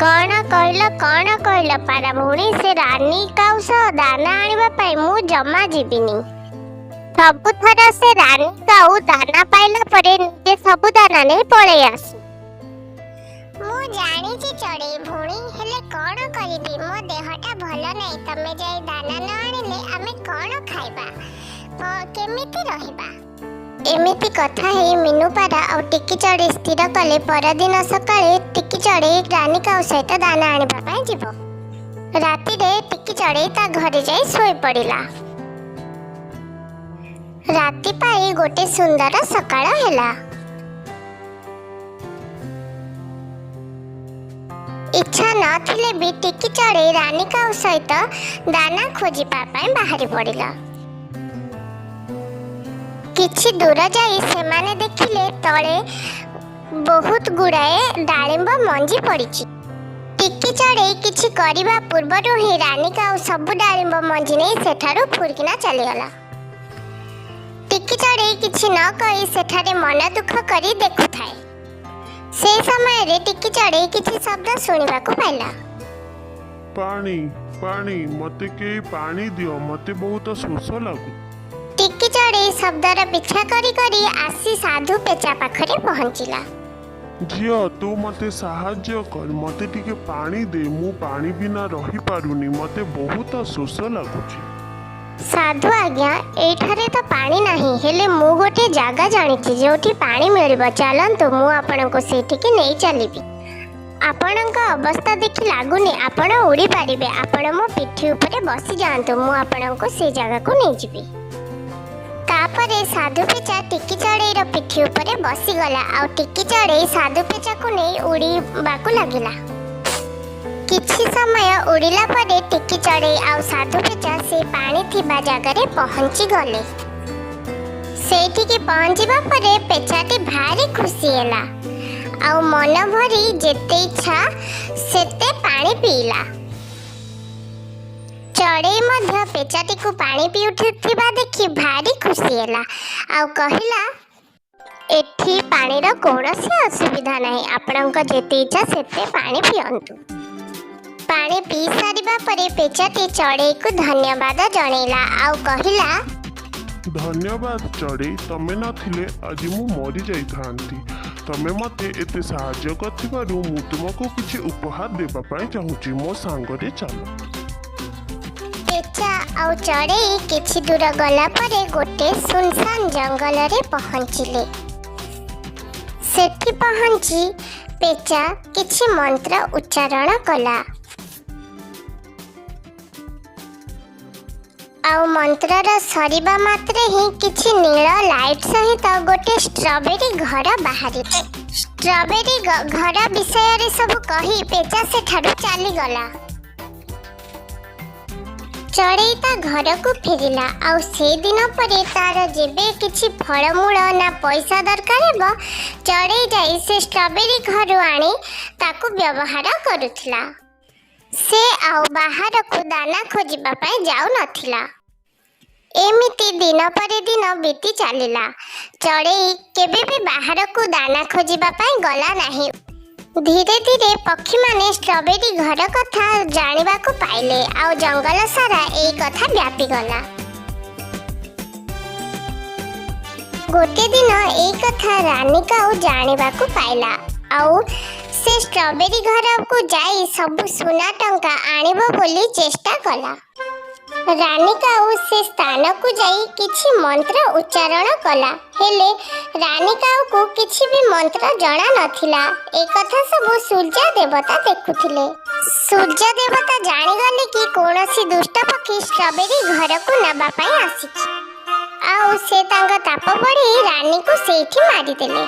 कौन कहल पारा भौणी से रानी काऊ सह दाना आनिबा पाई मु जमा जीविनी। सबु थर से रानी काऊ दाना पाइला परे निजे सबु दाना नहीं पळे आसु। मु जानी छी चढ़ई भौणी हेले कौन करिबी मो देहटा भलो नै तमे जाई दाना न आनिले आमे कौन खाइबा केमिति रहिबा। एमिति कथा है मीनू पारा और टिकी चढ़ई स्थिर कले परदिन सकाळे टिकी चढ़ई रानी काऊ सहित दाना आनिबा पाई जीवो। राति रे टिकी चढ़ई ता घरे जाई सोई पड़िला। राति पाई गोटे सुंदर सकाळ हैला। इच्छा नथिले भी टिकी चढ़ई रानी काऊ सहित दाना खोजिबा पाई बाहरी पड़िला। किछि दूर जाई सेमाने देखिले तळे बहुत गुड़ाए डालिंब मंजी पड़िछि। टिकी चढ़ई किछि करिबा पूर्वरु ही रानी काऊ सब डालिंब मंजी नै सेठारु फुरकिना चलीगला। टिकी चढ़ई किछि न कहि सेठारे मन दुख करी देखुथाए। से समय रे टिकी चढ़ई किछि शब्द सुनिबा को पाइला। पानी पानी मते के पानी दियो मते बहुत शोष लागु। टिकी चढ़ई शब्दर पीछा करी करी आसी साधु पेचा पाखरे पहुंचिला। झियो तू मते साहाଯ୍ୟ कर मते टिके पानी दे मु पानी बिना रही पारुनी मते बहुत शोष लागुची। साधु आज्ञा एठारे तो पानी नाही हेले मु गोटे जागा जानिछि जोठी पानी मिलिबो चलंतु मु आपनको सेठिकी नै चलिबी। आपणक अवस्था देखि लागुनी आपण उड़ी पारिबे आपण मो पिठी ऊपर बसी जांतु मु आपनको से जागा को नै जिबी। तापरे साधु पेचा टिकी चढ़ईर पिठी ऊपर बसी गला आ टिकी चढ़ई साधु पेचा को नहीं उड़ीबाकू लागिला। किछि समय उड़िला परे टिकी चढ़ई आ साधु पेचा से पानी थिबा जगह पहुंची गले। सेठिकी पहुंचीबा परे पेचाटी भारी खुशी हैला आ मन भरी जेते इच्छा सेते पानी पीला। चढ़ई मध्य पेचाटी को पानी पी उठिथिबा देखि भारी खुशी हैला आ कहिला एठी पानी रो कोनोसी असुविधा नाही आपणक जेते इच्छा सेते पानी पियंतु। पानी पी सारिबा परे पेचाटी चढ़ई को धन्यवाद जणैला आ कहिला धन्यवाद चढ़ई तमे नथिले आज मु मरि जाई थांती तमे मते एते सहाय्य करथिबारु मु तुमको किछि उपहार देबा पाई चाहूची मो सांगरे चलो। पेचा आउ चढ़ई किछि दूर गला परे गोटे सुनसान जंगल रे पहुंचिले। सेठी पहुंची पेचा किछि मंत्र उच्चारण कला आउ मंत्रर सरीबा मात्रे ही किछि नील लाइट सहित गोटे स्ट्रॉबेरी घर बाहरी। स्ट्रॉबेरी घर विषय रे सब कही पेचा से ठाडू चली गला। चढ़ई ता घर को फेरिला आउ से दिन परे तार जेबे किछि फलमूल ना पैसा दरकार हेबो चढ़ई जाई से स्ट्रॉबेरी घर आनी ताकू व्यवहार करुथिला। से आउ बाहर को दाना खोजिबा पाई जाउ नथिला। एमिति दिन परे दिन बीती चलिला। चढ़ई केबे भी बाहर को दाना खोजिबा पाई गला नाही। धीरे धीरे पक्षी माने स्ट्रॉबेरी घर कथा जानिबा को पाइले आउ जंगल सारा एई कथा व्यापी गला। गोटे दिन एई कथा रानी काऊ जानिबा को पाइला आउ से स्ट्रॉबेरी घर को जाई सब सुना टंका आनिबो बोली चेष्टा कला। रानी काऊ से स्थान को जाई किछि मंत्र उच्चारण कला हेले रानी काऊ को किछि भी मंत्र जणा नथिला। ए कथा सब सूर्य देवता देखुथिले। सूर्य देवता जानि गले कि कोनोसी दुष्ट पक्षी स्ट्रॉबेरी घर को नबा पाई आसी आउ से तांग ताप बढ़ी रानी को सेठी मारी देले।